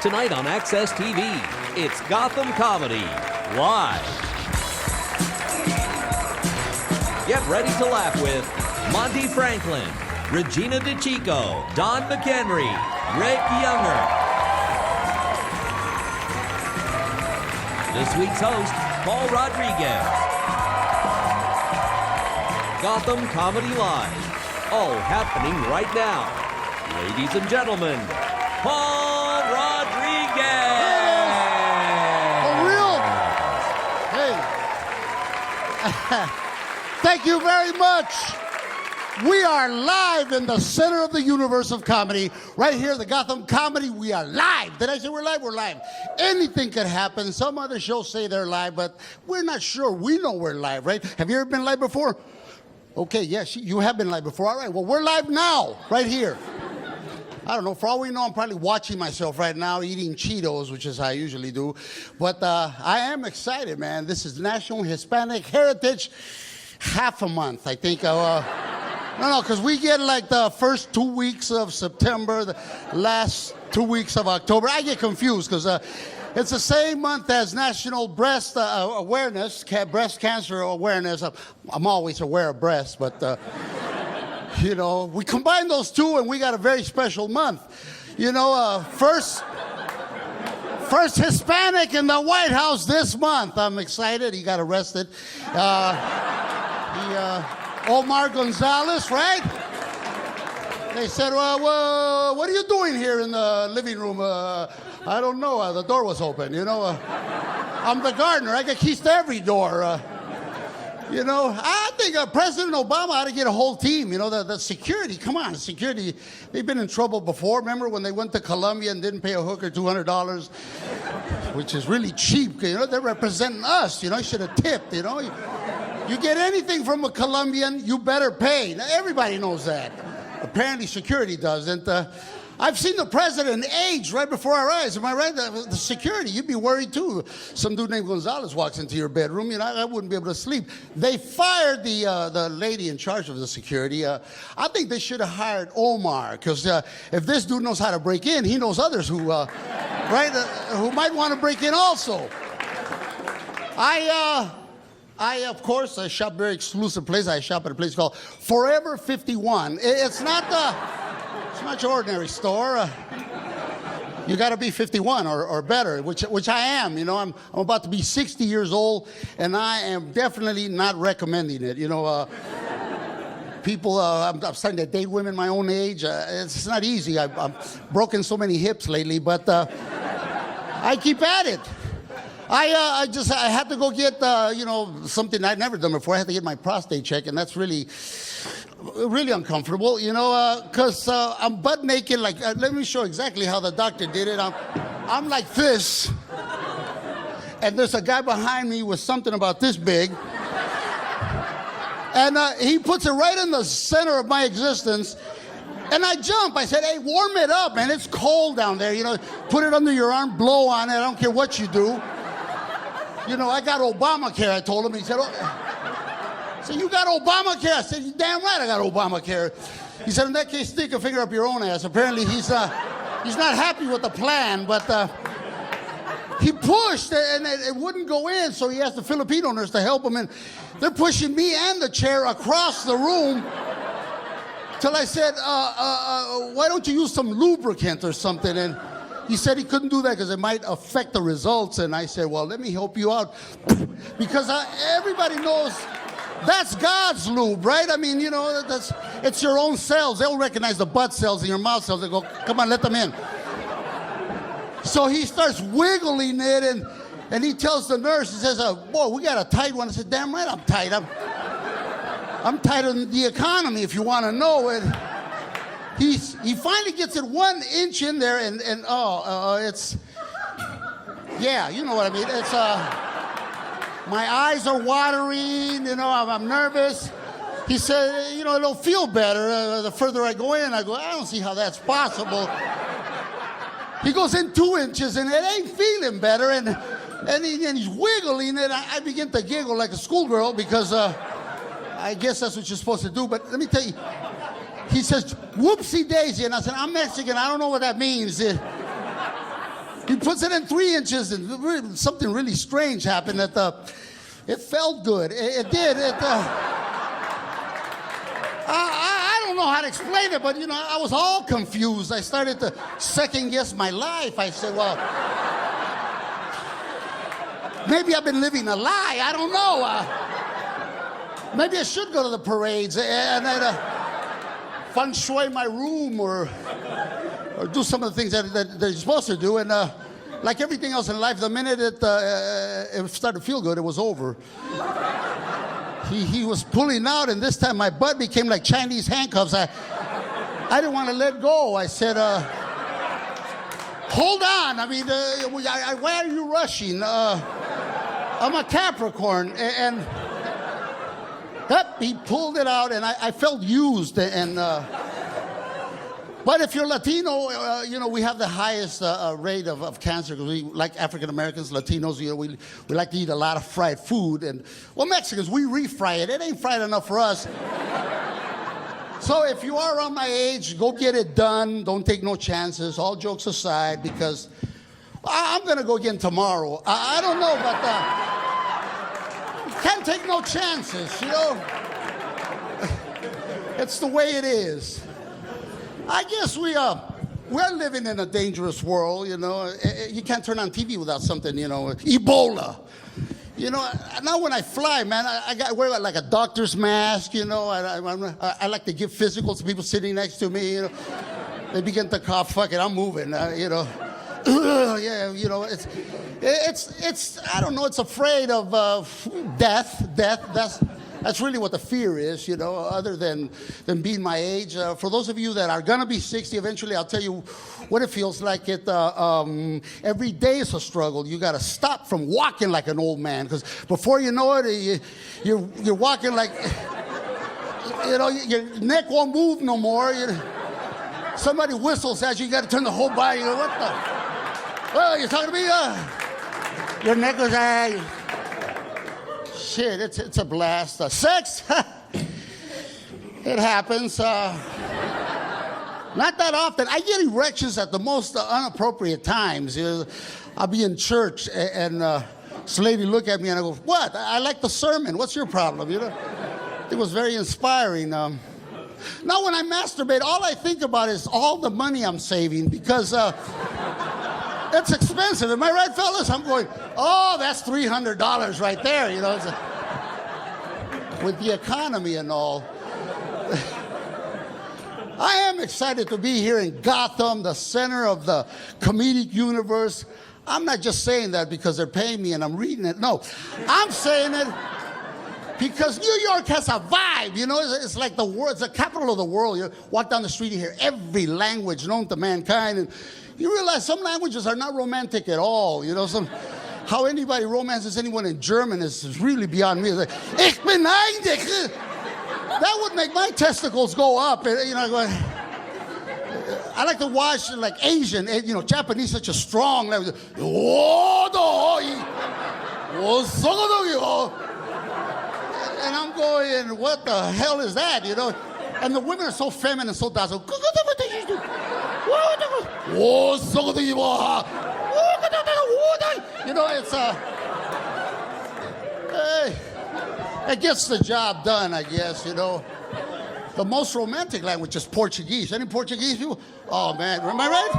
Tonight on Access TV, it's Gotham Comedy Live. Get ready to laugh with Monty Franklin, Regina Decicco, Don McEnery, Rick Younger. This week's host, Paul Rodriguez. Gotham Comedy Live, all happening right now. Ladies and gentlemen, Paul Rodriguez! For real? Hey. Thank you very much. We are live in the center of the universe of comedy. Right here, the Gotham Comedy, we are live. Did I say we're live? We're live. Anything could happen. Some other shows say they're live, but we're not sure. We know we're live, right? Have you ever been live before? Okay, yes, you have been live before. All right, well, we're live now, right here. I don't know, for all we know, I'm probably watching myself right now, eating Cheetos, which is how I usually do. But I am excited, man. This is National Hispanic Heritage half a month, I think. No, because we get like the first 2 weeks of September, the last 2 weeks of October. I get confused because it's the same month as National Breast Awareness, Breast Cancer Awareness. I'm always aware of breasts, but... You know, we combine those two and we got a very special month. You know, first Hispanic in the White House this month. I'm excited. He got arrested. Omar Gonzalez, right? They said, well, what are you doing here in the living room? I don't know. The door was open, you know. I'm the gardener. I got keys to every door. You know, I think President Obama ought to get a whole team. You know, the security, come on, security, they've been in trouble before. Remember when they went to Colombia and didn't pay a hooker $200, which is really cheap. You know, they're representing us. You know, you should have tipped, you know. You get anything from a Colombian, you better pay. Now, everybody knows that. Apparently security doesn't. I've seen the president age right before our eyes. Am I right? The security, you'd be worried too. Some dude named Gonzalez walks into your bedroom, you know, I wouldn't be able to sleep. They fired the lady in charge of the security. I think they should have hired Omar, because if this dude knows how to break in, he knows others who, who might want to break in also. Of course, I shop very exclusive place. I shop at a place called Forever 51. It's not your ordinary store. You got to be 51 or better, which I am. You know, I'm about to be 60 years old, and I am definitely not recommending it. You know, people, I'm starting to date women my own age. It's not easy. I've broken so many hips lately, but I keep at it. I had to go get, you know, something I'd never done before. I had to get my prostate checked, and that's really uncomfortable, you know, because I'm butt naked. Like, let me show exactly how the doctor did it. I'm like this, and there's a guy behind me with something about this big, and he puts it right in the center of my existence. And I jump. I said, hey, warm it up, man. It's cold down there. You know, put it under your arm, blow on it. I don't care what you do. You know, I got Obamacare, I told him. He said, oh. So you got Obamacare? I said, you damn right I got Obamacare. He said, in that case, stick a figure up your own ass. Apparently he's not happy with the plan, but he pushed and it wouldn't go in, so he asked the Filipino nurse to help him, and they're pushing me and the chair across the room till I said, why don't you use some lubricant or something? And he said he couldn't do that because it might affect the results. And I said, well, let me help you out. Because everybody knows that's God's lube, right? I mean, you know, it's your own cells. They'll recognize the butt cells and your mouth cells. They go, come on, let them in. So he starts wiggling it, and he tells the nurse, he says, boy, we got a tight one. I said, damn right I'm tight. I'm tighter than the economy, if you want to know it. He finally gets it 1 inch in there, and it's, yeah, you know what I mean. It's, my eyes are watering, you know, I'm nervous. He said, you know, it'll feel better the further I go in. I go, I don't see how that's possible. He goes in 2 inches, and it ain't feeling better, and he's wiggling it. I begin to giggle like a schoolgirl because I guess that's what you're supposed to do. But let me tell you, he says, whoopsie daisy. And I said, I'm Mexican. I don't know what that means. He puts it in 3 inches, and something really strange happened. It felt good. It did. I don't know how to explain it, but I was all confused. I started to second guess my life. I said, well, maybe I've been living a lie. I don't know. Maybe I should go to the parades and feng shui my room or do some of the things that you're supposed to do. And like everything else in life, the minute it started to feel good, it was over. He was pulling out, and this time my butt became like Chinese handcuffs. I didn't want to let go. I said, hold on. I mean, why are you rushing? I'm a Capricorn. And he pulled it out, and I felt used. But if you're Latino, we have the highest rate of cancer because we, like African Americans, Latinos, we like to eat a lot of fried food. And, well, Mexicans, we refry it. It ain't fried enough for us. So if you are around my age, go get it done. Don't take no chances, all jokes aside, because I'm going to go again tomorrow. I don't know, but can't take no chances, It's the way it is. I guess we're living in a dangerous world, You can't turn on TV without something, Ebola. Now when I fly, man, I wear like a doctor's mask, I like to give physicals to people sitting next to me, They begin to cough, fuck it, I'm moving, Yeah, it's I don't know, it's afraid of death. That's really what the fear is, other than being my age. For those of you that are going to be 60 eventually, I'll tell you what it feels like. Every day is a struggle. You got to stop from walking like an old man, because before you know it, you're walking like, your neck won't move no more. Somebody whistles at you, you got to turn the whole body. What the? Well, you're talking to me? Your neck goes, shit, it's a blast. Sex, it happens. Not that often. I get erections at the most inappropriate times. I'll be in church and this lady look at me and I go, what? I like the sermon. What's your problem? It was very inspiring. Now when I masturbate, all I think about is all the money I'm saving because it's expensive. Am I right, fellas? I'm going, oh, that's $300 right there. With the economy and all. I am excited to be here in Gotham, the center of the comedic universe. I'm not just saying that because they're paying me and I'm reading it. No, I'm saying it because New York has a vibe. It's like the world, it's the capital of the world. You walk down the street, you hear every language known to mankind, and you realize some languages are not romantic at all. How anybody romances anyone in German is really beyond me. It's like, ich bin einig. That would make my testicles go up. I like to watch like Asian, Japanese, such a strong language. And I'm going, what the hell is that? And the women are so feminine, so docile. It gets the job done, I guess, The most romantic language is Portuguese. Any Portuguese people? Oh, man, am I right?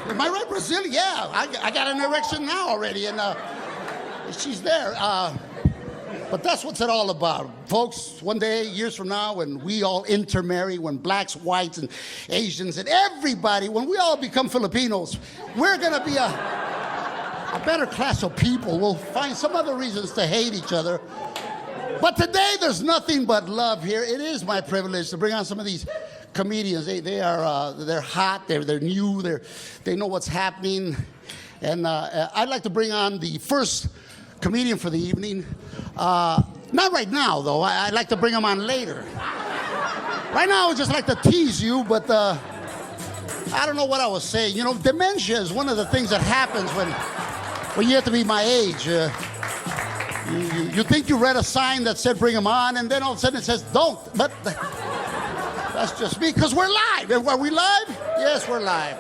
Am I right, Brazil? Yeah, I got an erection now already, and she's there. But that's what's it all about. Folks, one day, years from now, when we all intermarry, when blacks, whites, and Asians, and everybody, when we all become Filipinos, we're going to be a better class of people. We'll find some other reasons to hate each other. But today, there's nothing but love here. It is my privilege to bring on some of these comedians. They're hot, they're new, they know what's happening. And I'd like to bring on the first comedian for the evening. Not right now, though. I'd like to bring him on later. Right now, I would just like to tease you, but I don't know what I was saying. Dementia is one of the things that happens when you have to be my age. You think you read a sign that said bring him on, and then all of a sudden it says don't. But that's just me, because we're live. Are we live? Yes, we're live.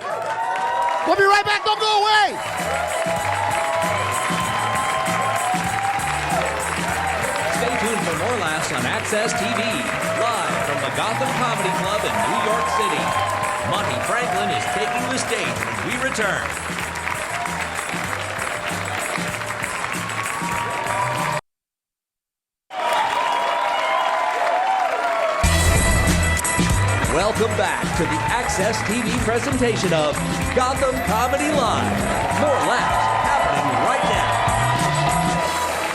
We'll be right back. Don't go away. Stay tuned for more laughs on Access TV, live from the Gotham Comedy Club in New York City. Monty Franklin is taking the stage when we return. Welcome back to the Access TV presentation of Gotham Comedy Live. More laughs happening right now.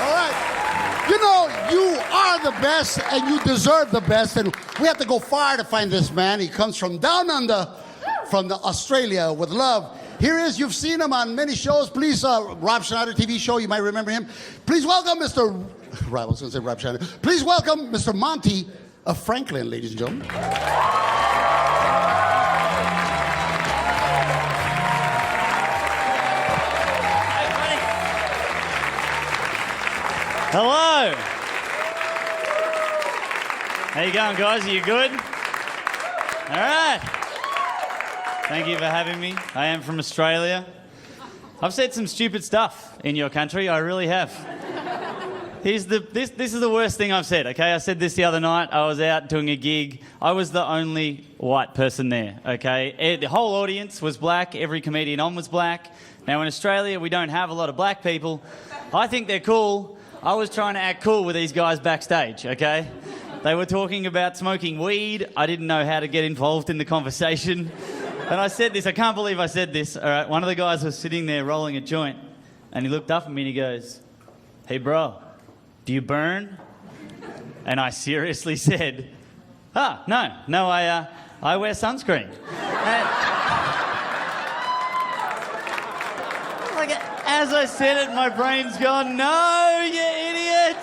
All right. You know, you are the best and you deserve the best. And we have to go far to find this man. He comes from down under, from the Australia with love. Here he is. You've seen him on many shows. Please, Rob Schneider TV show. You might remember him. Please welcome Mr. Right, I was going to say Rob Schneider. Please welcome Mr. Monty of Franklin, ladies and gentlemen. Hello. How you going, guys? Are you good? All right. Thank you for having me. I am from Australia. I've said some stupid stuff in your country. I really have. This is the worst thing I've said, okay? I said this the other night. I was out doing a gig. I was the only white person there, okay? The whole audience was black. Every comedian on was black. Now, in Australia, we don't have a lot of black people. I think they're cool. I was trying to act cool with these guys backstage, okay? They were talking about smoking weed. I didn't know how to get involved in the conversation. And I said this, I can't believe I said this. All right, one of the guys was sitting there rolling a joint, and he looked up at me and he goes, "Hey, bro, do you burn?" And I seriously said, no, I wear sunscreen. Like, as I said it, my brain's gone, "No, you idiot!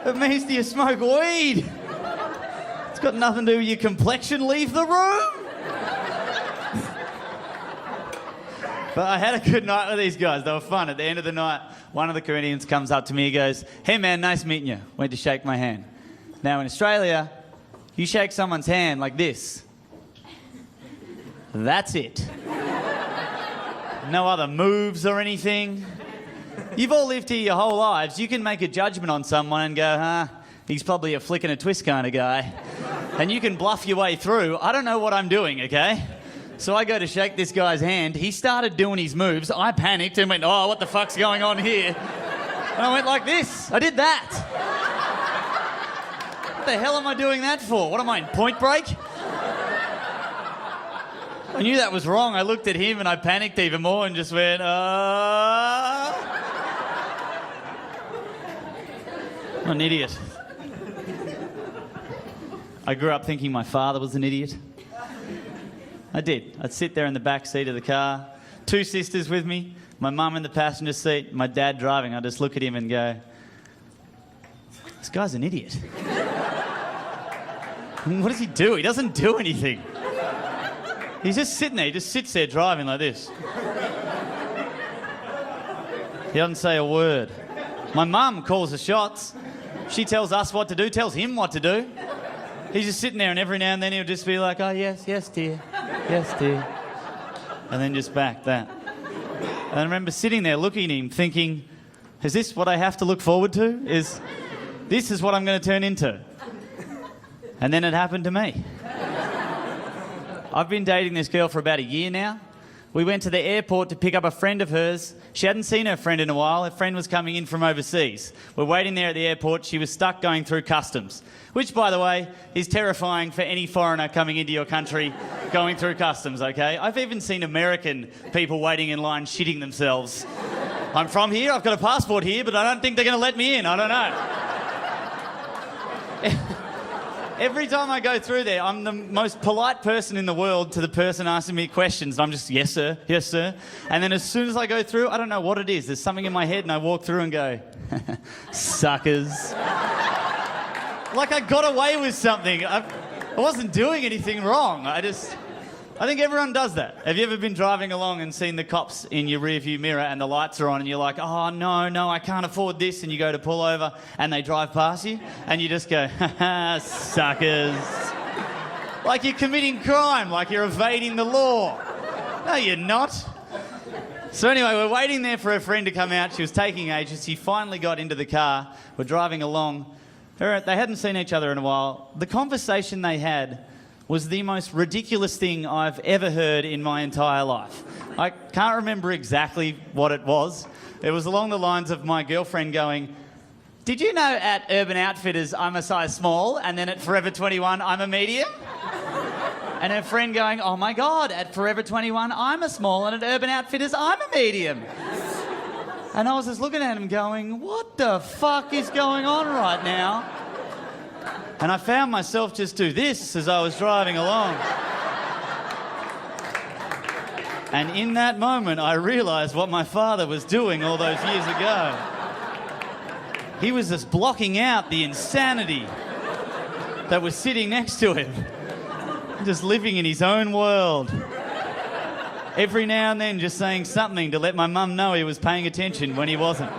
It means do you smoke weed? It's got nothing to do with your complexion. Leave the room." But I had a good night with these guys. They were fun. At the end of the night, one of the comedians comes up to me and goes, "Hey, man, nice meeting you." Went to shake my hand. Now, in Australia, you shake someone's hand like this. That's it. No other moves or anything. You've all lived here your whole lives. You can make a judgment on someone and go, he's probably a flick and a twist kind of guy. And you can bluff your way through. I don't know what I'm doing, okay? So I go to shake this guy's hand. He started doing his moves. I panicked and went, "Oh, what the fuck's going on here?" And I went like this. I did that. What the hell am I doing that for? What am I, in Point Break? I knew that was wrong. I looked at him and I panicked even more and just went, I'm an idiot. I grew up thinking my father was an idiot. I did. I'd sit there in the back seat of the car, two sisters with me, my mum in the passenger seat, my dad driving. I'd just look at him and go, "This guy's an idiot." What does he do? He doesn't do anything. He's just sitting there. He just sits there driving like this. He doesn't say a word. My mum calls the shots. She tells us what to do, tells him what to do. He's just sitting there, and every now and then he'll just be like, "Oh, yes, yes, dear. Yes, dear." And then just back that. And I remember sitting there looking at him thinking, is this what I have to look forward to? This is what I'm going to turn into? And then it happened to me. I've been dating this girl for about a year now. We went to the airport to pick up a friend of hers. She hadn't seen her friend in a while. Her friend was coming in from overseas. We're waiting there at the airport. She was stuck going through customs, which, by the way, is terrifying for any foreigner coming into your country going through customs, okay? I've even seen American people waiting in line shitting themselves. I'm from here, I've got a passport here, but I don't think they're going to let me in. I don't know. Every time I go through there, I'm the most polite person in the world to the person asking me questions. I'm just, "Yes, sir. Yes, sir." And then as soon as I go through, I don't know what it is. There's something in my head and I walk through and go, "Suckers." Like I got away with something. I wasn't doing anything wrong. I think everyone does that. Have you ever been driving along and seen the cops in your rearview mirror and the lights are on and you're like, "Oh, no, I can't afford this," and you go to pull over and they drive past you and you just go, "Ha, suckers." Like you're committing crime, like you're evading the law. No, you're not. So anyway, we're waiting there for her friend to come out. She was taking ages. She finally got into the car. We're driving along. They hadn't seen each other in a while. The conversation they had was the most ridiculous thing I've ever heard in my entire life. I can't remember exactly what it was. It was along the lines of my girlfriend going, "Did you know at Urban Outfitters I'm a size small, and then at Forever 21 I'm a medium?" And her friend going, "Oh my God, at Forever 21 I'm a small, and at Urban Outfitters I'm a medium." And I was just looking at him going, what the fuck is going on right now? And I found myself just do this as I was driving along. And in that moment, I realised what my father was doing all those years ago. He was just blocking out the insanity that was sitting next to him. Just living in his own world. Every now and then just saying something to let my mum know he was paying attention when he wasn't.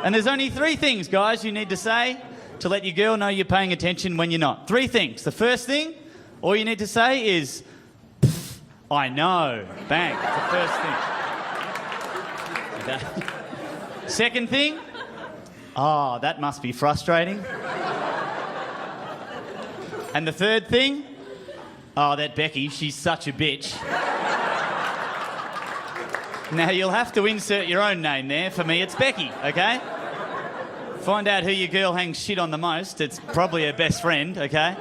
And there's only 3 things, guys, you need to say to let your girl know you're paying attention when you're not. 3 things. The first thing, all you need to say is, "Pff, I know." Bang. That's the first thing. Okay. Second thing, "Oh, that must be frustrating." And the third thing, "Oh, that Becky, she's such a bitch." Now, you'll have to insert your own name there. For me, it's Becky, okay? Find out who your girl hangs shit on the most. It's probably her best friend, okay?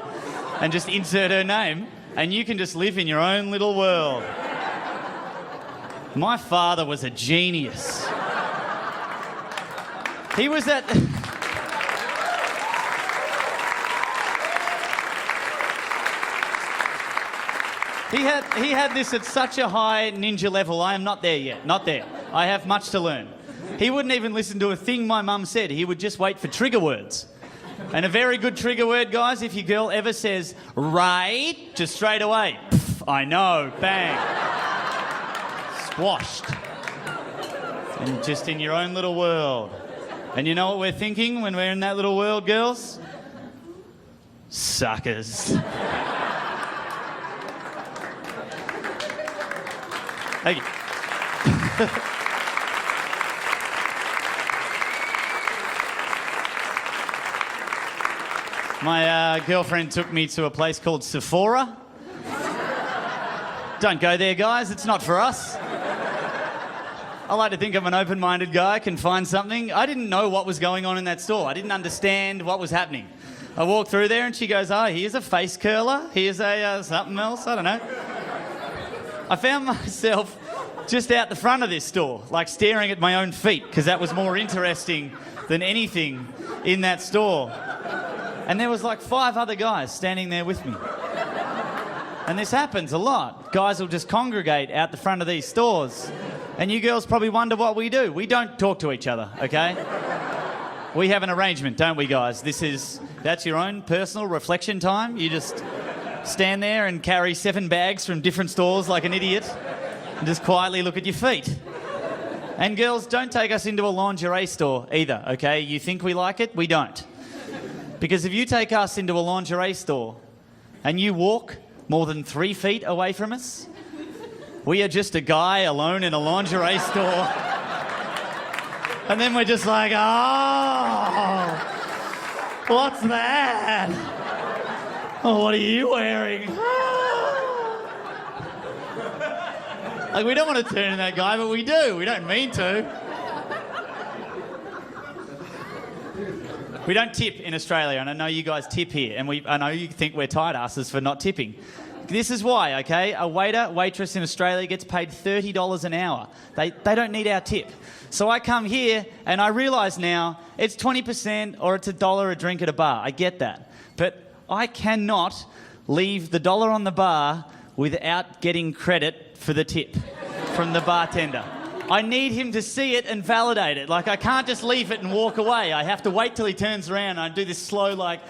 And just insert her name, and you can just live in your own little world. My father was a genius. He was at... He had this at such a high ninja level. I am not there yet. Not there. I have much to learn. He wouldn't even listen to a thing my mum said. He would just wait for trigger words. And a very good trigger word, guys, if your girl ever says, "right," just straight away, "Pff, I know," bang. Squashed. And just in your own little world. And you know what we're thinking when we're in that little world, girls? Suckers. Thank you. My girlfriend took me to a place called Sephora. Don't go there, guys. It's not for us. I like to think I'm an open-minded guy, can find something. I didn't know what was going on in that store. I didn't understand what was happening. I walked through there and she goes, "Oh, here's a face curler. Here's a something else. I don't know." I found myself just out the front of this store, like staring at my own feet, because that was more interesting than anything in that store. And there was like 5 other guys standing there with me. And this happens a lot. Guys will just congregate out the front of these stores. And you girls probably wonder what we do. We don't talk to each other, okay? We have an arrangement, don't we, guys? That's your own personal reflection time. You just stand there and carry 7 bags from different stores like an idiot and just quietly look at your feet. And girls, don't take us into a lingerie store either, okay? You think we like it? We don't. Because if you take us into a lingerie store and you walk more than 3 feet away from us, we are just a guy alone in a lingerie store. And then we're just like, "Oh, what's that? Oh, what are you wearing?" Like, we don't want to turn to that guy, but we do. We don't mean to. We don't tip in Australia, and I know you guys tip here, and I know you think we're tight asses for not tipping. This is why, okay? A waiter, waitress in Australia gets paid $30 an hour. They don't need our tip. So I come here, and I realise now it's 20% or it's $1 a drink at a bar. I get that. But I cannot leave the $1 on the bar without getting credit for the tip from the bartender. I need him to see it and validate it. Like, I can't just leave it and walk away. I have to wait till he turns around and I do this slow, like,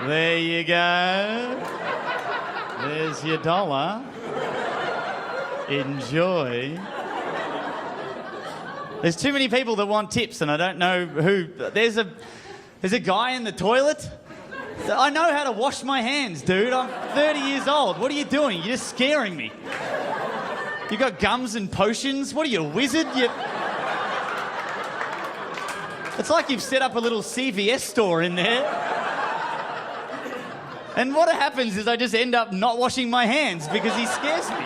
there you go. There's your $1. Enjoy. There's too many people that want tips and I don't know who. There's a guy in the toilet I know how to wash my hands, dude. I'm 30 years old. What are you doing? You're just scaring me. You got gums and potions? What are you, a wizard? It's like you've set up a little CVS store in there. And what happens is I just end up not washing my hands because he scares me.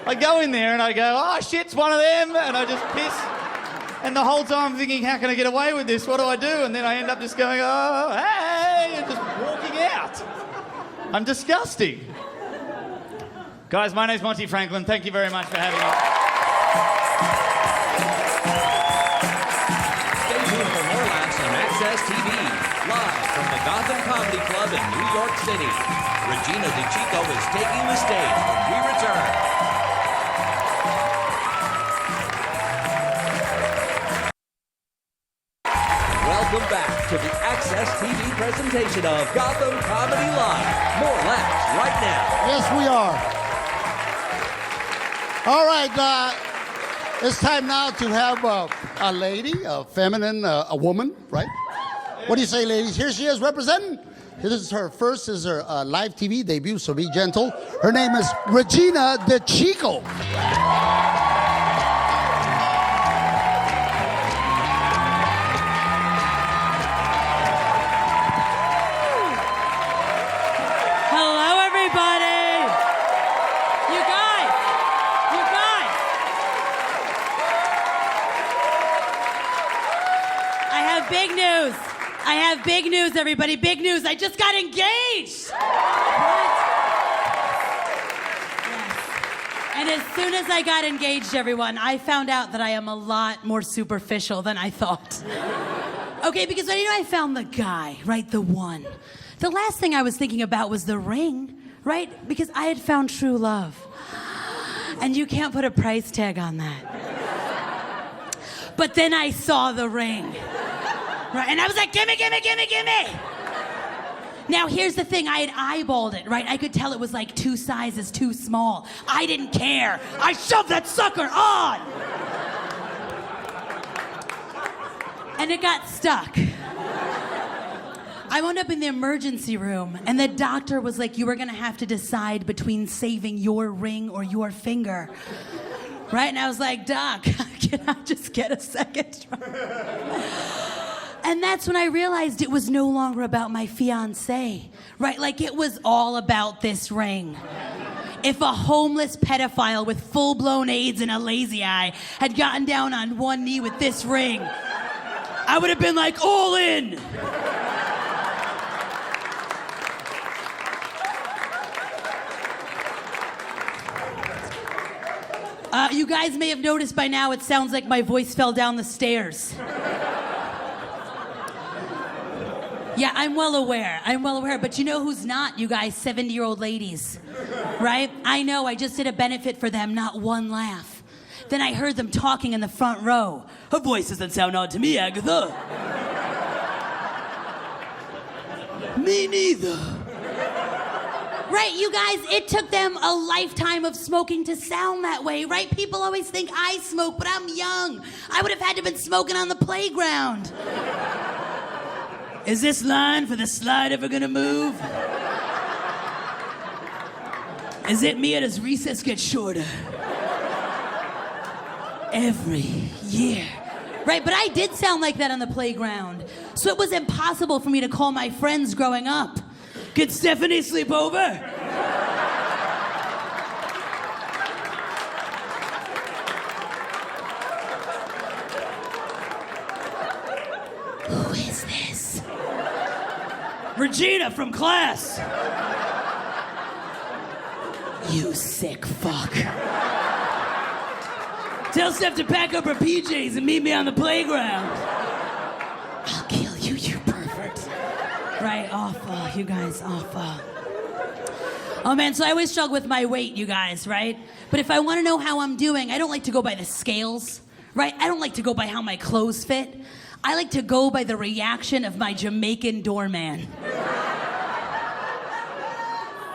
I go in there and I go, oh shit, it's one of them, and I just piss. And the whole time I'm thinking, how can I get away with this? What do I do? And then I end up just going, oh, hey, and just walking out. I'm disgusting. Guys, my name's Monty Franklin. Thank you very much for having me. Stay tuned for more laughs on Access TV. Live from the Gotham Comedy Club in New York City. Regina Decicco is taking the stage when we return. Welcome back to the Access TV presentation of Gotham Comedy Live. More laughs right now. Yes, we are. All right, it's time now to have a lady, a feminine, a woman, right? What do you say, ladies? Here she is representing. This is her live TV debut, so be gentle. Her name is Regina Decicco. Hello, everybody. You guys. I have big news, everybody. Big news. I just got engaged. What? Yes. And as soon as I got engaged, everyone, I found out that I am a lot more superficial than I thought. Okay, because I found the guy, right? The one. The last thing I was thinking about was the ring, right? Because I had found true love. And you can't put a price tag on that. But then I saw the ring. Right? And I was like, gimme. Now, here's the thing. I had eyeballed it, right? I could tell it was like 2 sizes too small. I didn't care. I shoved that sucker on. And it got stuck. I wound up in the emergency room, and the doctor was like, you were gonna have to decide between saving your ring or your finger. Right? And I was like, Doc, can I just get a second try? And that's when I realized it was no longer about my fiancé, right? Like, it was all about this ring. If a homeless pedophile with full-blown AIDS and a lazy eye had gotten down on one knee with this ring, I would have been like, all in. You guys may have noticed by now it sounds like my voice fell down the stairs. Yeah, I'm well aware, but you know who's not, you guys? 70-year-old ladies, right? I know, I just did a benefit for them, not one laugh. Then I heard them talking in the front row. Her voice doesn't sound odd to me, Agatha. Me neither. Right, you guys, it took them a lifetime of smoking to sound that way, right? People always think I smoke, but I'm young. I would have had to have been smoking on the playground. Is this line for the slide ever gonna move? Is it me or does recess get shorter? Every year. Right, but I did sound like that on the playground. So it was impossible for me to call my friends growing up. Could Stephanie sleep over? Who is this? Regina from class. You sick fuck. Tell Steph to pack up her PJs and meet me on the playground. I'll kill you, you pervert. Right, awful, you guys, awful. Oh man, so I always struggle with my weight, you guys, right? But if I want to know how I'm doing, I don't like to go by the scales, right? I don't like to go by how my clothes fit. I like to go by the reaction of my Jamaican doorman.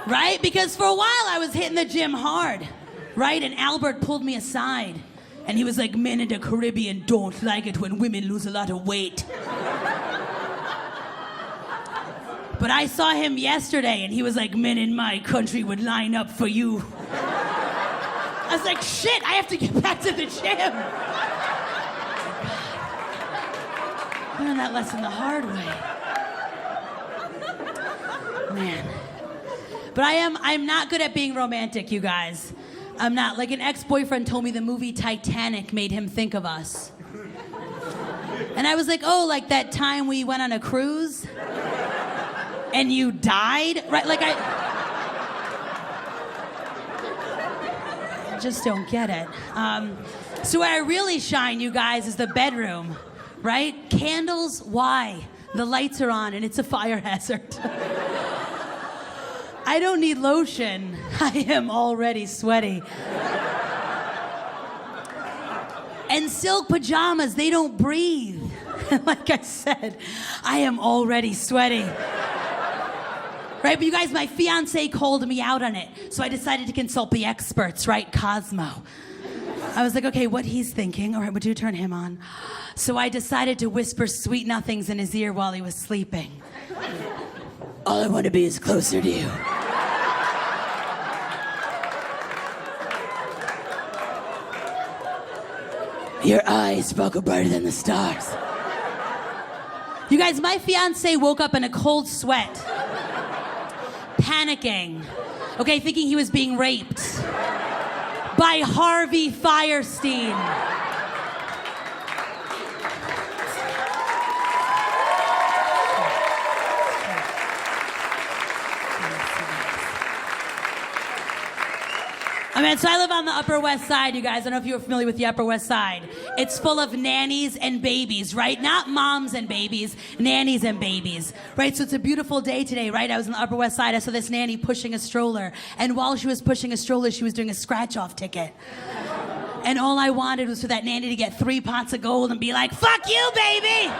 Right? Because for a while I was hitting the gym hard, right? And Albert pulled me aside. And he was like, men in the Caribbean don't like it when women lose a lot of weight. But I saw him yesterday, and he was like, men in my country would line up for you. I was like, shit, I have to get back to the gym. I learned that lesson the hard way. Man. But I'm not good at being romantic, you guys. I'm not. Like, an ex-boyfriend told me the movie Titanic made him think of us. And I was like, oh, like that time we went on a cruise and you died? Right, like I just don't get it. So where I really shine, you guys, is the bedroom, right? Candles, why? The lights are on and it's a fire hazard. I don't need lotion. I am already sweaty. And silk pajamas, they don't breathe. Like I said, I am already sweaty. Right, but you guys, my fiance called me out on it. So I decided to consult the experts, right? Cosmo. I was like, okay, what he's thinking. All right, would you turn him on? So I decided to whisper sweet nothings in his ear while he was sleeping. All I want to be is closer to you. Your eyes sparkle brighter than the stars. You guys, my fiance woke up in a cold sweat, panicking, okay, thinking he was being raped by Harvey Fierstein. I mean, so I live on the Upper West Side, you guys. I don't know if you're familiar with the Upper West Side. It's full of nannies and babies, right? Not moms and babies, nannies and babies, right? So it's a beautiful day today, right? I was on the Upper West Side. I saw this nanny pushing a stroller. And while she was pushing a stroller, she was doing a scratch-off ticket. And all I wanted was for that nanny to get 3 pots of gold and be like, fuck you, baby!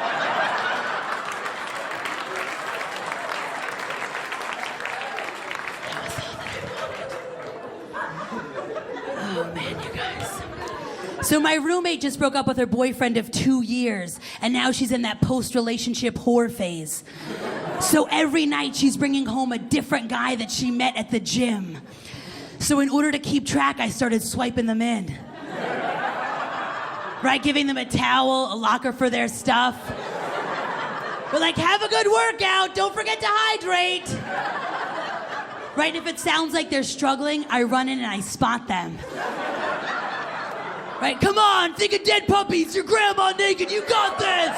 So my roommate just broke up with her boyfriend of 2 years, and now she's in that post-relationship whore phase. So every night she's bringing home a different guy that she met at the gym. So in order to keep track, I started swiping them in. Right, giving them a towel, a locker for their stuff. We're like, have a good workout, don't forget to hydrate. Right, if it sounds like they're struggling, I run in and I spot them. Right, come on, think of dead puppies, your grandma naked, you got this!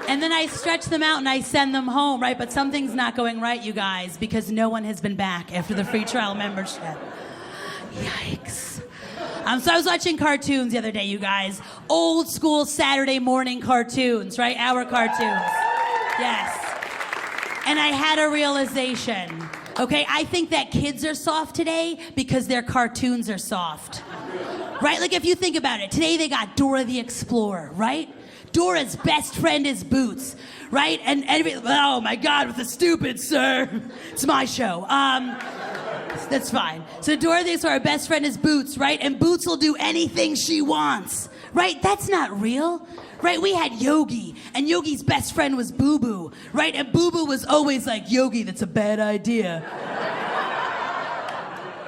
And then I stretch them out and I send them home, right? But something's not going right, you guys, because no one has been back after the free trial membership. Yikes. So I was watching cartoons the other day, you guys. Old school Saturday morning cartoons, right? Our cartoons. Yes. And I had a realization. Okay, I think that kids are soft today because their cartoons are soft. Right? Like, if you think about it, today they got Dora the Explorer, right? Dora's best friend is Boots, right? And oh my God, with the stupid, sir. It's my show. That's fine. So Dora the Explorer, her best friend is Boots, right? And Boots will do anything she wants, right? That's not real. Right, we had Yogi, and Yogi's best friend was Boo Boo, right? And Boo Boo was always like, Yogi, that's a bad idea.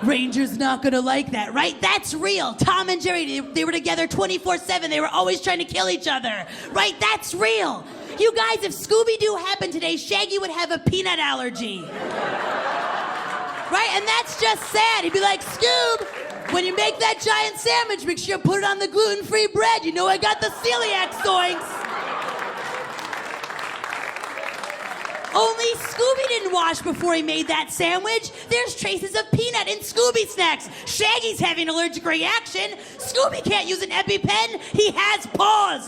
Ranger's not gonna like that, right? That's real. Tom and Jerry, they were together 24/7. They were always trying to kill each other, right? That's real. You guys, if Scooby-Doo happened today, Shaggy would have a peanut allergy. Right, and that's just sad. He'd be like, Scoob, when you make that giant sandwich, make sure you put it on the gluten-free bread. You know I got the celiac zoinks. Only Scooby didn't wash before he made that sandwich. There's traces of peanut in Scooby snacks. Shaggy's having an allergic reaction. Scooby can't use an EpiPen. He has paws.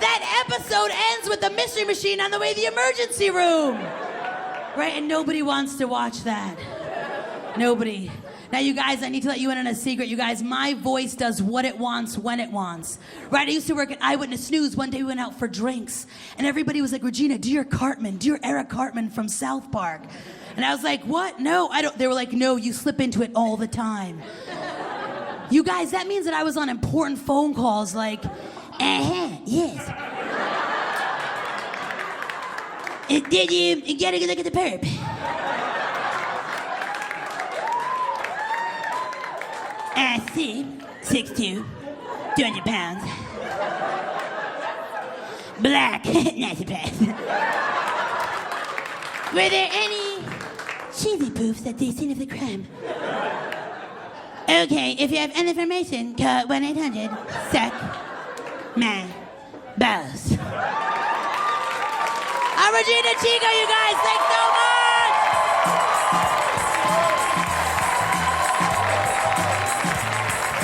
That episode ends with the mystery machine on the way to the emergency room. Right, and nobody wants to watch that. Nobody. Now, you guys, I need to let you in on a secret. You guys, my voice does what it wants when it wants. Right? I used to work at Eyewitness News. One day we went out for drinks, and everybody was like, Regina, do your Cartman. Do your Eric Cartman from South Park. And I was like, what? No, I don't. They were like, no, you slip into it all the time. You guys, that means that I was on important phone calls like, yes. Did you get a good look at the perp? I see. 6'2", 200 pounds. Black. Not surprised. Were there any cheesy poofs at the scene of the crime? Okay, if you have any information, call 1-800-SUCK my balls. I'm Regina, Decicco, you guys. Thanks so much.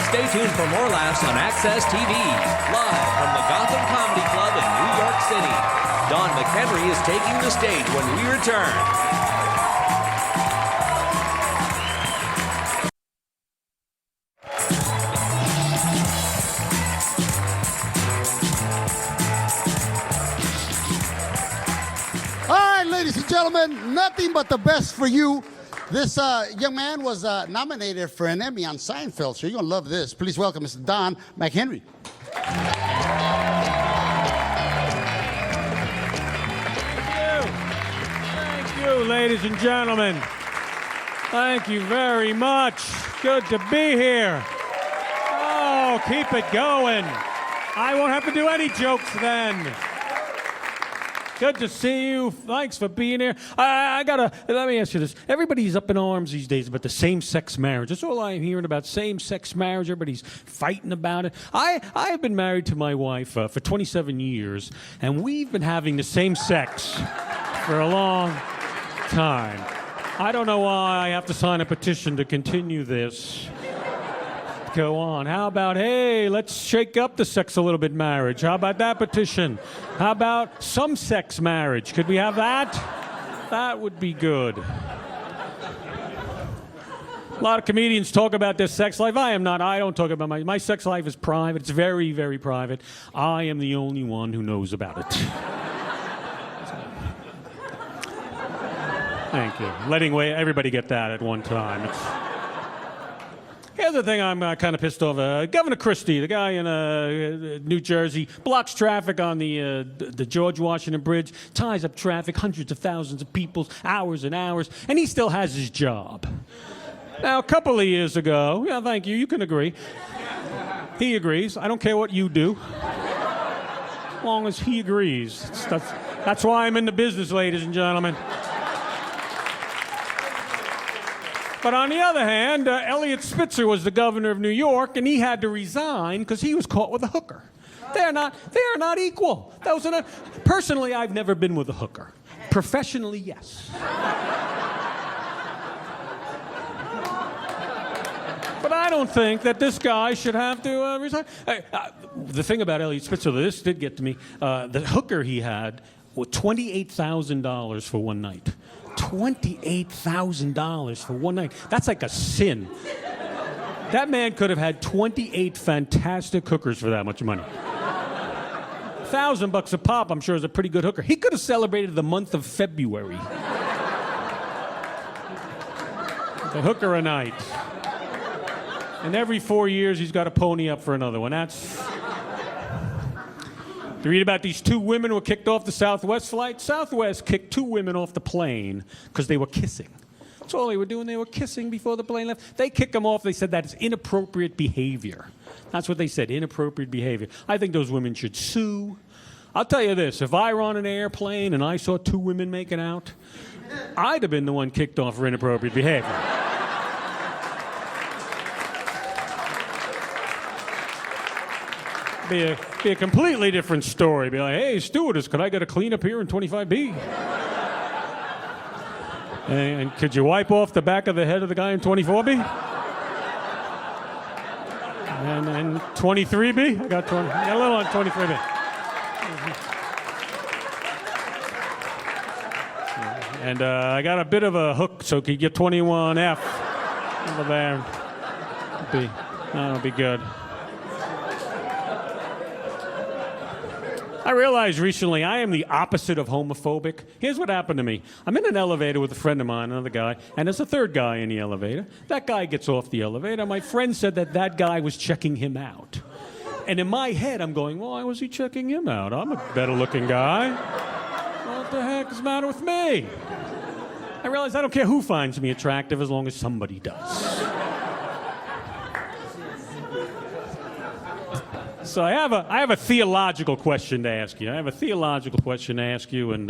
Stay tuned for more laughs on Access TV, live from the Gotham Comedy Club in New York City. Don McEnery is taking the stage when we return. All right, ladies and gentlemen, nothing but the best for you. This young man was nominated for an Emmy on Seinfeld, so you're going to love this. Please welcome Mr. Don McEnery. Thank you, ladies and gentlemen. Thank you very much. Good to be here. Oh, keep it going. I won't have to do any jokes then. Good to see you. Thanks for being here. Let me ask you this. Everybody's up in arms these days about the same-sex marriage. That's all I'm hearing about, same-sex marriage. Everybody's fighting about it. I have been married to my wife for 27 years, and we've been having the same sex for a long time. I don't know why I have to sign a petition to continue this. Go on. How about, hey, let's shake up the sex a little bit marriage? How about that petition? How about some sex marriage? Could we have that? That would be good. A lot of comedians talk about their sex life. I don't talk about my sex life is private. It's very, very private. I am the only one who knows about it. Thank you. Letting everybody get that at one time. Here's the thing I'm kind of pissed off. Governor Christie, the guy in New Jersey, blocks traffic on the George Washington Bridge, ties up traffic, hundreds of thousands of people, hours and hours, and he still has his job. Now, a couple of years ago, yeah, thank you, you can agree. He agrees. I don't care what you do, as long as he agrees. That's why I'm in the business, ladies and gentlemen. But on the other hand, Eliot Spitzer was the governor of New York, and he had to resign because he was caught with a hooker. They are not equal. Personally, I've never been with a hooker. Professionally, yes. But I don't think that this guy should have to resign. The thing about Eliot Spitzer, this did get to me. The hooker he had was $28,000 for one night. $28,000 for one night. That's like a sin. That man could have had 28 fantastic hookers for that much money. $1,000 a pop, I'm sure, is a pretty good hooker. He could have celebrated the month of February. The hooker a night. And every 4 years, he's got to pony up for another one. You read about these two women who were kicked off the Southwest flight. Southwest kicked two women off the plane because they were kissing. That's all they were doing. They were kissing before the plane left. They kicked them off. They said that is inappropriate behavior. That's what they said, inappropriate behavior. I think those women should sue. I'll tell you this. If I were on an airplane and I saw two women making out, I'd have been the one kicked off for inappropriate behavior. Be a completely different story. Be like, hey, stewardess, could I get a cleanup here in 25B? And could you wipe off the back of the head of the guy in 24B? And 23B? I got a little on 23B. And I got a bit of a hook, so could you get 21F over there? That'll be good. I realized recently I am the opposite of homophobic. Here's what happened to me. I'm in an elevator with a friend of mine, another guy, and there's a third guy in the elevator. That guy gets off the elevator. My friend said that guy was checking him out. And in my head, I'm going, why was he checking him out? I'm a better-looking guy. What the heck is the matter with me? I realize I don't care who finds me attractive as long as somebody does. So I have a theological question to ask you. And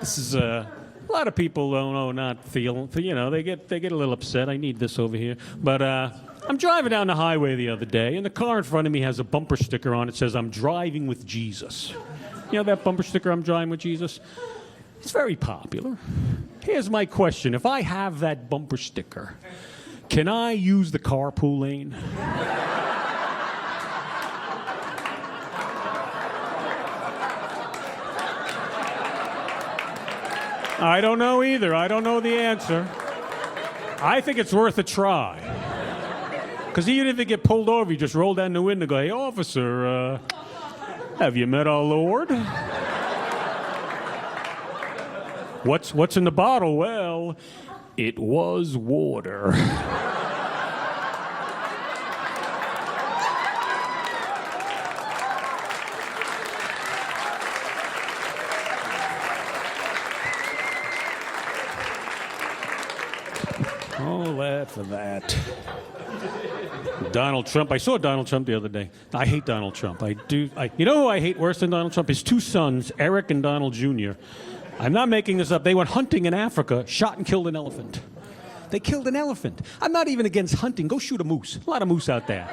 this is a lot of people don't know, not feel, you know, they get a little upset. I need this over here. But I'm driving down the highway the other day, and the car in front of me has a bumper sticker on it that says, "I'm driving with Jesus." You know that bumper sticker, "I'm driving with Jesus"? It's very popular. Here's my question. If I have that bumper sticker, can I use the carpool lane? I don't know either. I don't know the answer. I think it's worth a try. Because even if you get pulled over, you just roll down the window and go, "Hey, officer, have you met our Lord?" What's in the bottle? Well, it was water. Oh, that for that. Donald Trump. I saw Donald Trump the other day. I hate Donald Trump. You know who I hate worse than Donald Trump? His two sons, Eric and Donald Jr. I'm not making this up. They went hunting in Africa, shot and killed an elephant. They killed an elephant. I'm not even against hunting. Go shoot a moose. A lot of moose out there.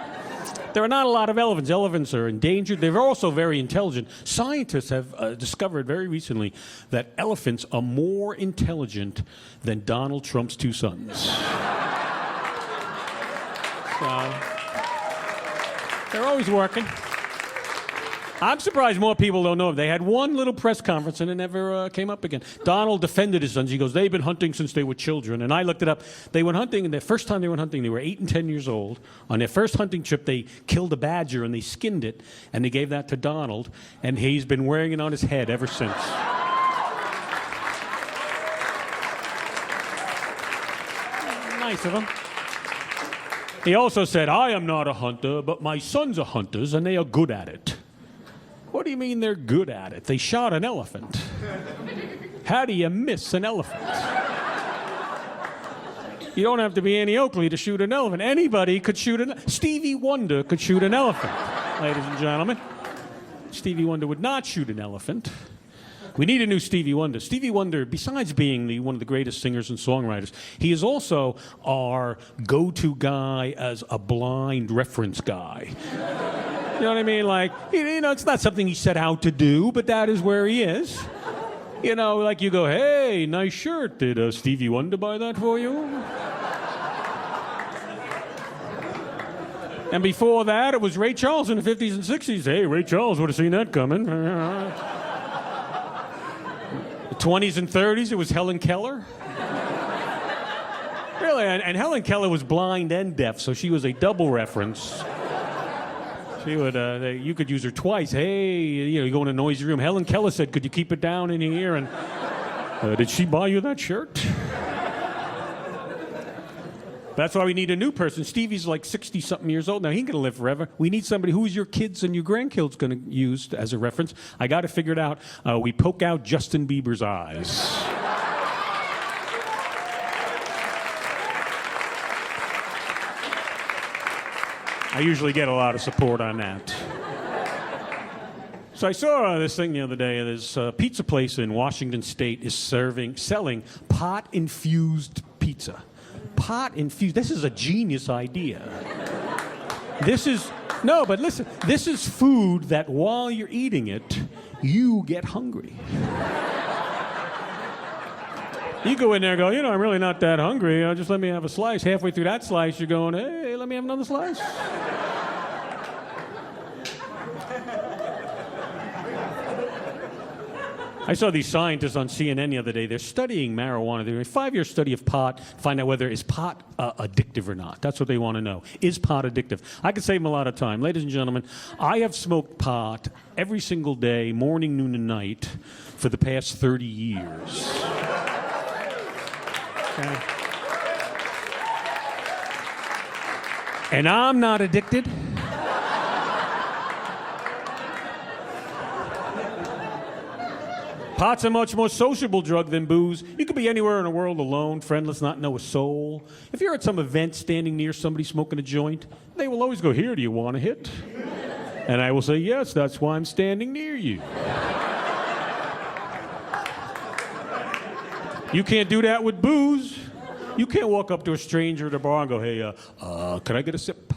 There are not a lot of elephants. Elephants are endangered. They're also very intelligent. Scientists have discovered very recently that elephants are more intelligent than Donald Trump's two sons. So, they're always working. I'm surprised more people don't know. They had one little press conference and it never came up again. Donald defended his sons. He goes, "They've been hunting since they were children." And I looked it up. They went hunting, and the first time they went hunting, they were 8 and 10 years old. On their first hunting trip, they killed a badger and they skinned it, and they gave that to Donald, and he's been wearing it on his head ever since. Nice of him. He also said, "I am not a hunter, but my sons are hunters, and they are good at it." What do you mean they're good at it? They shot an elephant. How do you miss an elephant? You don't have to be Annie Oakley to shoot an elephant. Anybody could shoot Stevie Wonder could shoot an elephant, ladies and gentlemen. Stevie Wonder would not shoot an elephant. We need a new Stevie Wonder. Stevie Wonder, besides being one of the greatest singers and songwriters, he is also our go-to guy as a blind reference guy. You know what I mean? Like, you know, it's not something he set out to do, but that is where he is. You know, like you go, "Hey, nice shirt. Did Stevie Wonder buy that for you?" And before that, it was Ray Charles in the 50s and 60s. "Hey, Ray Charles would have seen that coming." The 20s and 30s, it was Helen Keller. Really, and Helen Keller was blind and deaf, so she was a double reference. She would, you could use her twice. "Hey, you know, you go in a noisy room. Helen Keller said, 'Could you keep it down in here?' And did she buy you that shirt?" That's why we need a new person. Stevie's like 60-something years old now. He ain't going to live forever. We need somebody who's your kids and your grandkids going to use as a reference. I got to figure it out. We poke out Justin Bieber's eyes. I usually get a lot of support on that. So I saw this thing the other day. There's a pizza place in Washington State is selling pot-infused pizza. Pot-infused. This is a genius idea. But listen, this is food that while you're eating it, you get hungry. You go in there and go, "You know, I'm really not that hungry. Just let me have a slice." Halfway through that slice, you're going, "Hey, let me have another slice." I saw these scientists on CNN the other day. They're studying marijuana. They're doing a 5-year study of pot, find out whether is pot addictive or not. That's what they want to know. Is pot addictive? I could save them a lot of time. Ladies and gentlemen, I have smoked pot every single day, morning, noon, and night, for the past 30 years. Okay. And I'm not addicted. Pot's a much more sociable drug than booze. You could be anywhere in the world alone, friendless, not know a soul. If you're at some event standing near somebody smoking a joint, they will always go, "Here, do you want a hit?" And I will say, "Yes, that's why I'm standing near you." You can't do that with booze. You can't walk up to a stranger at a bar and go, "Hey, can I get a sip?"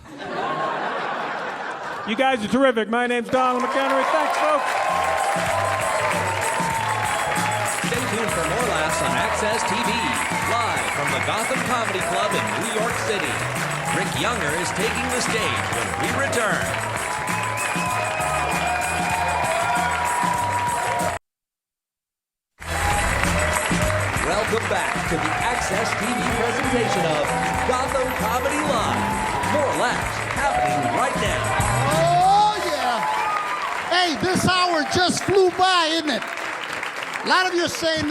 You guys are terrific. My name's Donald McEnery. Thanks, folks. Stay tuned for more laughs on Access TV, live from the Gotham Comedy Club in New York City. Rick Younger is taking the stage when we return. Welcome back to the Access TV presentation of Gotham Comedy Live. More laughs happening right now. Oh, yeah. Hey, this hour just flew by, isn't it? A lot of you are saying,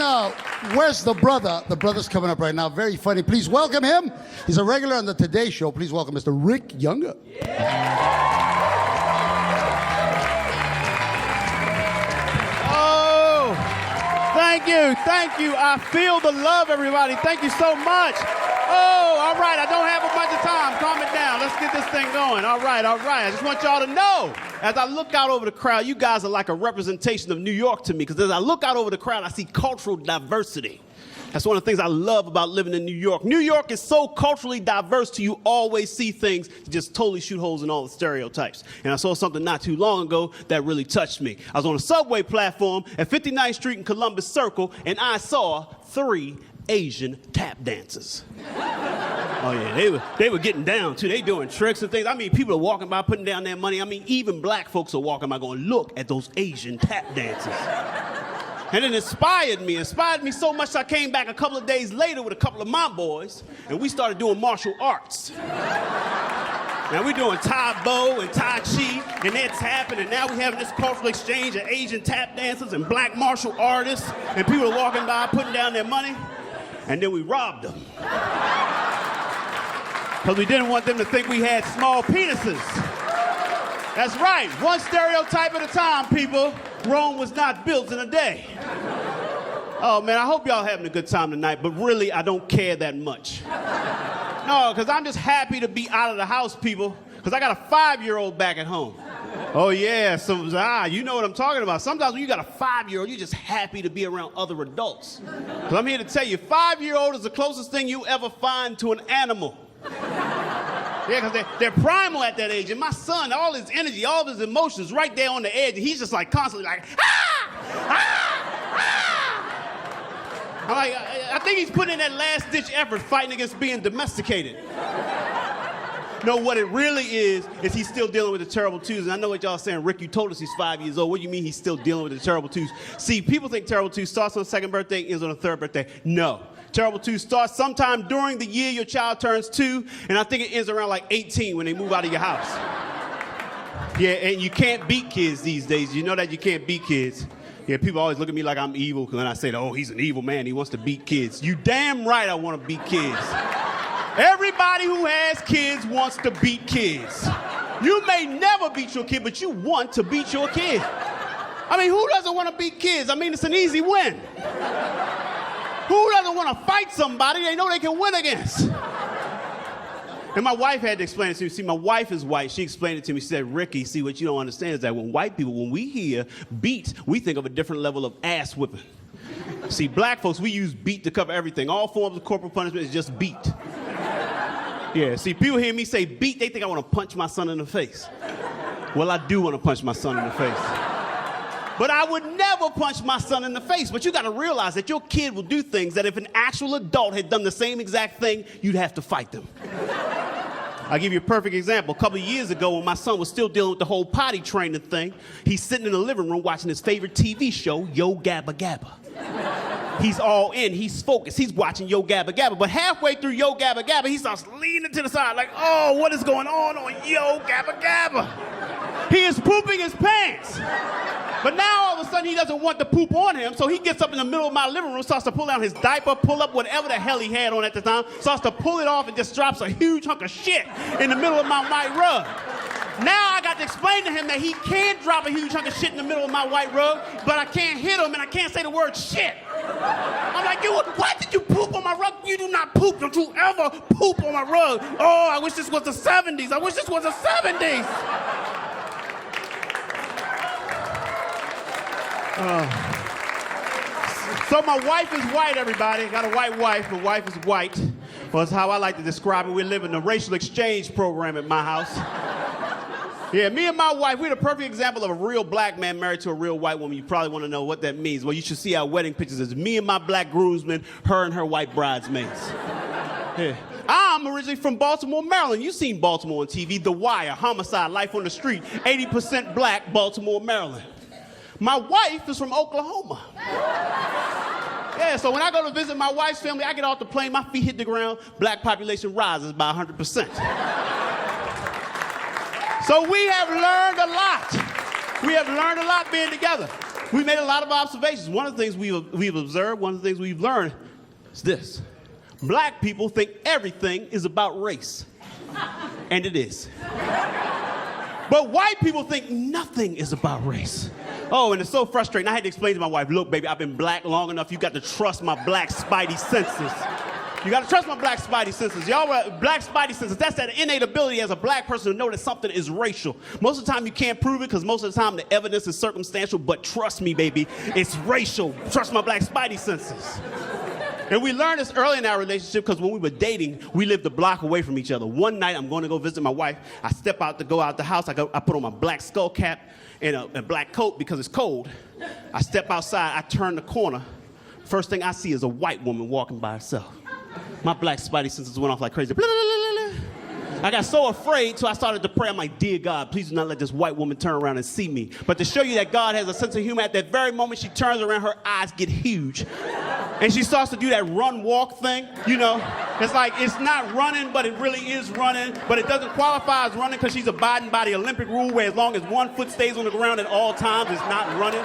where's the brother? The brother's coming up right now. Very funny. Please welcome him. He's a regular on the Today Show. Please welcome Mr. Rick Younger. Oh, thank you. I feel the love, everybody. Thank you so much. Oh, all right. I don't have a bunch of time. Calm it down. Let's get this thing going. All right. I just want y'all to know, as I look out over the crowd, you guys are like a representation of New York to me, because as I look out over the crowd, I see cultural diversity. That's one of the things I love about living in New York. New York is so culturally diverse to you always see things that just totally shoot holes in all the stereotypes. And I saw something not too long ago that really touched me. I was on a subway platform at 59th Street and Columbus Circle, and I saw 3 Asian tap dancers. Oh yeah, they were getting down too. They doing tricks and things. I mean, people are walking by putting down their money. I mean, even black folks are walking by going, "Look at those Asian tap dancers." And it inspired me so much I came back a couple of days later with a couple of my boys, and we started doing martial arts. Now we're doing Tai Bo and Tai Chi, and they're tapping, and now we're having this cultural exchange of Asian tap dancers and black martial artists, and people are walking by putting down their money, and then we robbed them. Because we didn't want them to think we had small penises. That's right, one stereotype at a time, people. Rome was not built in a day. Oh man, I hope y'all having a good time tonight, but really I don't care that much. No, because I'm just happy to be out of the house, people, because I got a 5-year-old back at home. Oh yeah, you know what I'm talking about. Sometimes when you got a 5-year-old, you're just happy to be around other adults. Because I'm here to tell you, 5-year-old is the closest thing you ever find to an animal. Yeah, because they're primal at that age. And my son, all his energy, all of his emotions right there on the edge, and he's just like constantly like, ah! Ah! Ah! I'm like, I think he's putting in that last-ditch effort fighting against being domesticated. No, what it really is he's still dealing with the terrible twos. And I know what y'all are saying, Rick, you told us he's 5 years old. What do you mean he's still dealing with the terrible twos? See, people think terrible twos starts on the 2nd birthday, ends on the 3rd birthday. No. Terrible twos starts sometime during the year your child turns 2, and I think it ends around like 18 when they move out of your house. Yeah, and you can't beat kids these days. You know that you can't beat kids. Yeah, people always look at me like I'm evil when I say, "Oh, he's an evil man. He wants to beat kids." You damn right I want to beat kids. Everybody who has kids wants to beat kids. You may never beat your kid, but you want to beat your kid. I mean, who doesn't want to beat kids? I mean, it's an easy win. Who doesn't want to fight somebody they know they can win against? And my wife had to explain it to me. See, my wife is white. She explained it to me. She said, "Ricky, see, what you don't understand is that when white people, when we hear beat, we think of a different level of ass whipping. See, black folks, we use beat to cover everything. All forms of corporal punishment is just beat. Yeah, see, people hear me say beat, they think I want to punch my son in the face. Well, I do want to punch my son in the face. But I would never punch my son in the face. But you got to realize that your kid will do things that if an actual adult had done the same exact thing, you'd have to fight them. I'll give you a perfect example. A couple of years ago when my son was still dealing with the whole potty training thing, he's sitting in the living room watching his favorite TV show, Yo Gabba Gabba. He's all in, he's focused, he's watching Yo Gabba Gabba. But halfway through Yo Gabba Gabba, he starts leaning to the side like, "Oh, what is going on Yo Gabba Gabba?" He is pooping his pants. But now all of a sudden he doesn't want the poop on him, so he gets up in the middle of my living room, starts to pull down his diaper, pull up whatever the hell he had on at the time, starts to pull it off and just drops a huge hunk of shit in the middle of my white rug. Now I got to explain to him that he can drop a huge hunk of shit in the middle of my white rug, but I can't hit him and I can't say the word shit. I'm like, why did you poop on my rug? You do not poop. Don't you ever poop on my rug. Oh, I wish this was the 70s. I wish this was the 70s. So my wife is white, everybody. Got a white wife. My wife is white. Well, that's how I like to describe it. We live in a racial exchange program at my house. Yeah, me and my wife, we're the perfect example of a real black man married to a real white woman. You probably want to know what that means. Well, you should see our wedding pictures. It's me and my black groomsmen, her and her white bridesmaids. Yeah. I'm originally from Baltimore, Maryland. You've seen Baltimore on TV, The Wire, Homicide, Life on the Street, 80% black, Baltimore, Maryland. My wife is from Oklahoma. Yeah, so when I go to visit my wife's family, I get off the plane, my feet hit the ground, black population rises by 100%. So we have learned a lot. We have learned a lot being together. We made a lot of observations. One of the things we've observed, one of the things we've learned is this. Black people think everything is about race. And it is. But white people think nothing is about race. Oh, and it's so frustrating. I had to explain to my wife, look, baby, I've been black long enough. You got to trust my black spidey senses. You got to trust my black spidey senses. Y'all, black spidey senses, that's that innate ability as a black person to know that something is racial. Most of the time you can't prove it because most of the time the evidence is circumstantial, but trust me, baby, it's racial. Trust my black spidey senses. And we learned this early in our relationship because when we were dating, we lived a block away from each other. One night, I'm going to go visit my wife. I step out to go out the house. I put on my black skull cap and a black coat because it's cold. I step outside. I turn the corner. First thing I see is a white woman walking by herself. My black spidey senses went off like crazy. Blah, blah, blah, blah. I got so afraid, so I started to pray. I'm like, dear God, please do not let this white woman turn around and see me. But to show you that God has a sense of humor, at that very moment she turns around, her eyes get huge. And she starts to do that run-walk thing, you know. It's like, it's not running, but it really is running. But it doesn't qualify as running because she's abiding by the Olympic rule where as long as one foot stays on the ground at all times, it's not running.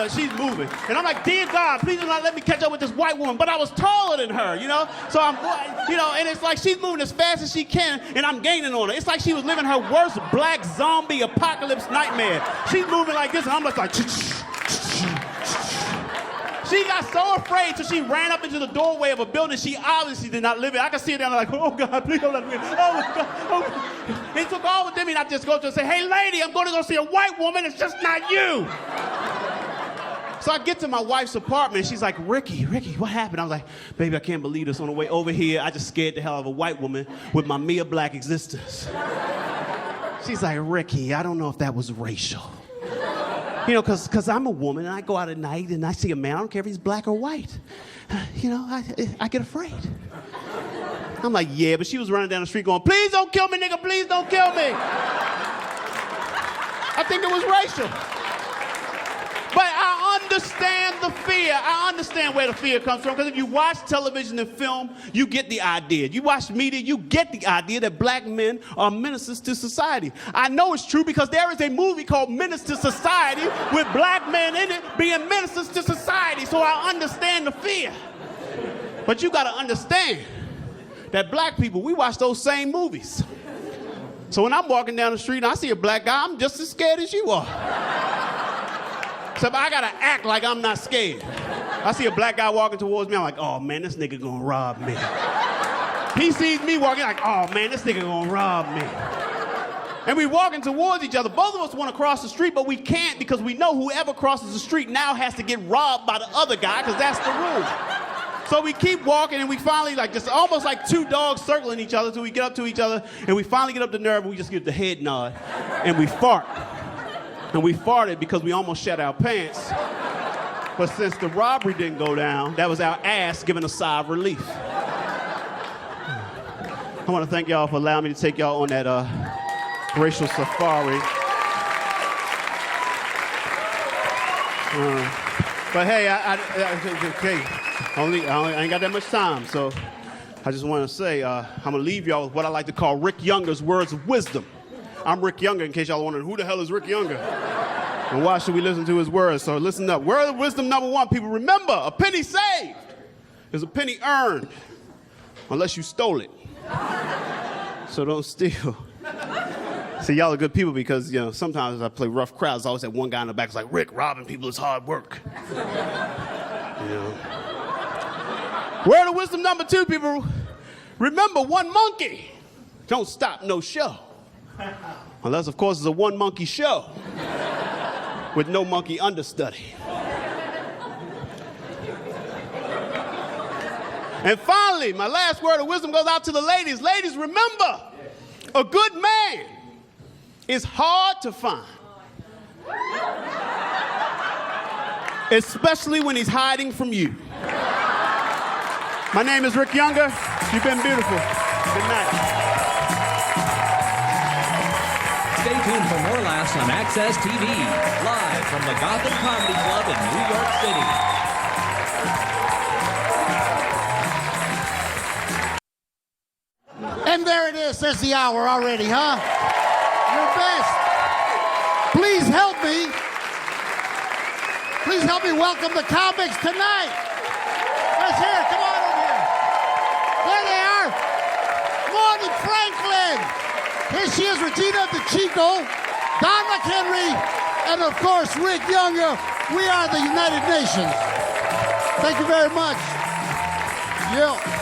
She's moving. And I'm like, dear God, please do not let me catch up with this white woman. But I was taller than her, you know? So I'm, you know, and it's like she's moving as fast as she can, and I'm gaining on her. It's like she was living her worst black zombie apocalypse nightmare. She's moving like this, and I'm just like, she got so afraid till she ran up into the doorway of a building she obviously did not live in. I could see her down there like, oh God, please don't let me in. Oh my God, oh God. They took all with me, and I just go to her and say, hey lady, I'm going to go see a white woman, it's just not you. So I get to my wife's apartment, and she's like, Ricky, what happened? I was like, baby, I can't believe this. On the way over here, I just scared the hell out of a white woman with my mere black existence. She's like, Ricky, I don't know if that was racial. You know, because I'm a woman, and I go out at night, and I see a man, I don't care if he's black or white. You know, I get afraid. I'm like, yeah, but she was running down the street going, please don't kill me, nigga, please don't kill me. I think it was racial. But I understand the fear. I understand where the fear comes from, because if you watch television and film, you get the idea. You watch media, you get the idea that black men are menaces to society. I know it's true because there is a movie called Menace to Society with black men in it being menaces to society, so I understand the fear. But you gotta understand that black people, we watch those same movies. So when I'm walking down the street and I see a black guy, I'm just as scared as you are. So I gotta act like I'm not scared. I see a black guy walking towards me, I'm like, oh man, this nigga gonna rob me. He sees me walking like, oh man, this nigga gonna rob me. And we walking towards each other. Both of us wanna cross the street, but we can't because we know whoever crosses the street now has to get robbed by the other guy, because that's the rule. So we keep walking, and we finally, like, just almost like two dogs circling each other till we get up to each other, and we finally get up the nerve, and we just give the head nod, and we fart. And we farted because we almost shat our pants. But since the robbery didn't go down, that was our ass giving a sigh of relief. I want to thank y'all for allowing me to take y'all on that racial safari. But hey, I ain't got that much time, so I just want to say I'm going to leave y'all with what I like to call Rick Younger's words of wisdom. I'm Rick Younger, in case y'all wondering, who the hell is Rick Younger? And why should we listen to his words? So listen up. Word of wisdom number one, people, remember, a penny saved is a penny earned, unless you stole it. So don't steal. See, y'all are good people because, you know, sometimes I play rough crowds. I always have one guy in the back who's like, Rick, robbing people is hard work. You know. Word of wisdom number 2, people. Remember, one monkey don't stop no show. Unless, of course, it's a one monkey show with no monkey understudy. And finally, my last word of wisdom goes out to the ladies. Ladies, remember, a good man is hard to find. Especially when he's hiding from you. My name is Rick Younger. You've been beautiful. Good night. Stay tuned for more laughs on Access TV, live from the Gotham Comedy Club in New York City. And there it is. There's the hour already, huh? Your best. Please help me. Please help me welcome the comics tonight. Let's hear it. Come on over here. There they are. Monty Franklin. Here she is, Regina, Decicco, Don McEnery, and of course, Rick Younger. We are the United Nations. Thank you very much. Yeah.